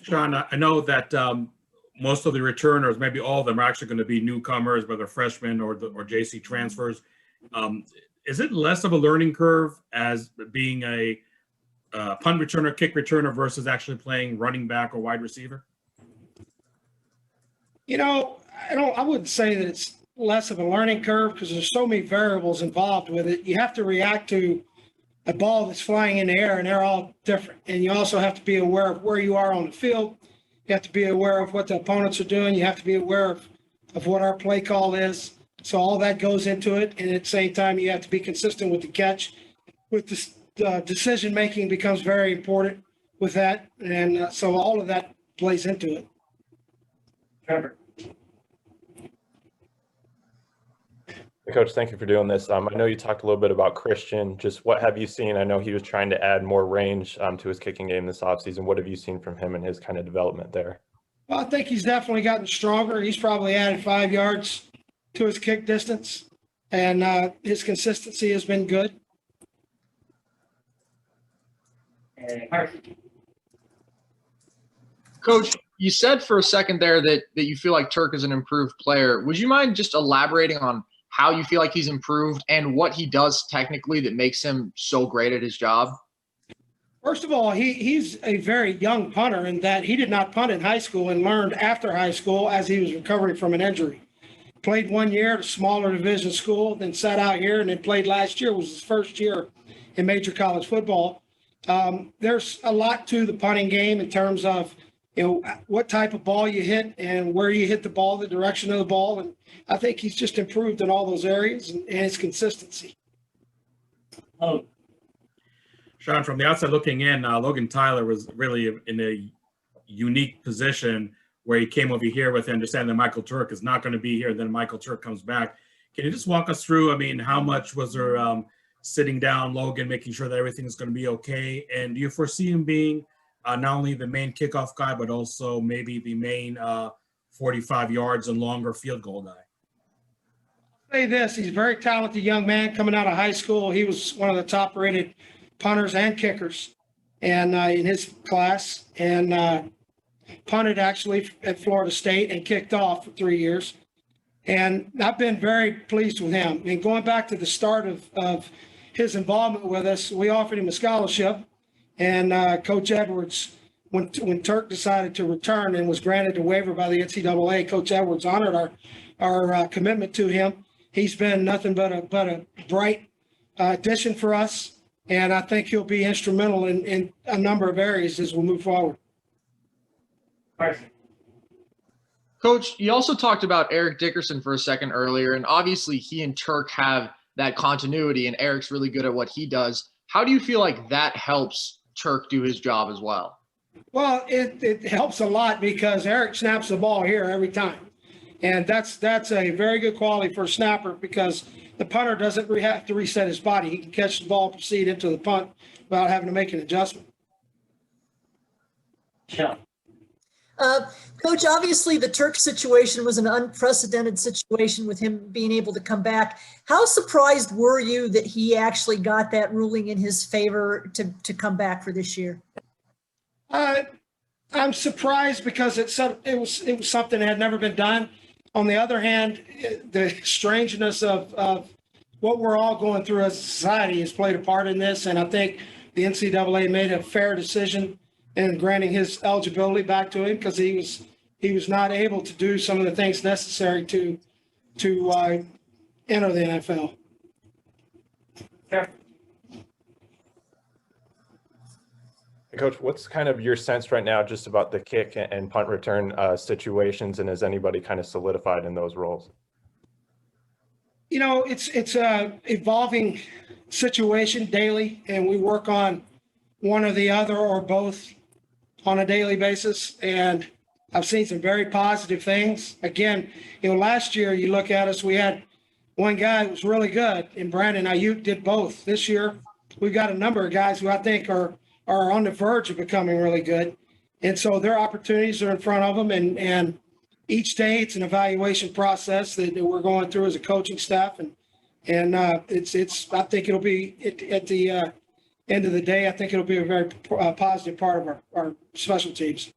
Shawn, I know that most of the returners, maybe all of them, are actually going to be newcomers, whether freshmen or JC transfers. Is it less of a learning curve as being a punt returner, kick returner versus actually playing running back or wide receiver? I wouldn't say that it's less of a learning curve because there's so many variables involved with it. You have to react to a ball that's flying in the air, and they're all different. And you also have to be aware of where you are on the field. You have to be aware of what the opponents are doing. You have to be aware of what our play call is. So all that goes into it. And at the same time, you have to be consistent with the catch. With the decision-making becomes very important with that. And so all of that plays into it. Trevor. Hey, Coach, thank you for doing this. I know you talked a little bit about Christian. Just what have you seen? I know he was trying to add more range to his kicking game this offseason. What have you seen from him and his kind of development there? Well, I think he's definitely gotten stronger. He's probably added 5 yards to his kick distance, and his consistency has been good. Coach, you said for a second there that you feel like Turk is an improved player. Would you mind just elaborating on how you feel like he's improved and what he does technically that makes him so great at his job? First of all, he's a very young punter in that he did not punt in high school and learned after high school as he was recovering from an injury. Played 1 year at a smaller division school, then sat out here, and then played last year. It was his first year in major college football. There's a lot to the punting game in terms of what type of ball you hit and where you hit the ball, the direction of the ball. And I think he's just improved in all those areas and his consistency. Shawn, from the outside looking in, Logan Tyler was really in a unique position where he came over here with understanding that Michael Turk is not going to be here. Then Michael Turk comes back. Can you just walk us through, how much was there sitting down Logan, making sure that everything's going to be okay? And do you foresee him being not only the main kickoff guy, but also maybe the main 45 yards and longer field goal guy? I'll say this, he's a very talented young man coming out of high school. He was one of the top rated punters and kickers and in his class, and punted actually at Florida State and kicked off for 3 years. And I've been very pleased with him. And going back to the start of his involvement with us, we offered him a scholarship. And Coach Edwards, when Turk decided to return and was granted a waiver by the NCAA, Coach Edwards honored our commitment to him. He's been nothing but a bright addition for us. And I think he'll be instrumental in a number of areas as we move forward. Coach, you also talked about Eric Dickerson for a second earlier, and obviously he and Turk have that continuity, and Eric's really good at what he does. How do you feel like that helps Turk do his job as well? Well, it helps a lot because Eric snaps the ball here every time. And that's a very good quality for a snapper because the punter doesn't have to reset his body. He can catch the ball, proceed into the punt without having to make an adjustment. Yeah. Coach, obviously the Turk situation was an unprecedented situation with him being able to come back. How surprised were you that he actually got that ruling in his favor to come back for this year? I'm surprised because it was something that had never been done. On the other hand, the strangeness of what we're all going through as a society has played a part in this, and I think the NCAA made a fair decision in granting his eligibility back to him because he was not able to do some of the things necessary to enter the NFL. Sure. Coach, what's kind of your sense right now just about the kick and punt return situations, and has anybody kind of solidified in those roles? It's a evolving situation daily, and we work on one or the other or both on a daily basis. And I've seen some very positive things. Again, last year you look at us, we had one guy who was really good, and Brandon Ayuk did both. This year, we've got a number of guys who I think are on the verge of becoming really good. And so their opportunities are in front of them. And each day it's an evaluation process that we're going through as a coaching staff. And I think it'll be at the end of the day, I think it'll be a very positive part of our special teams.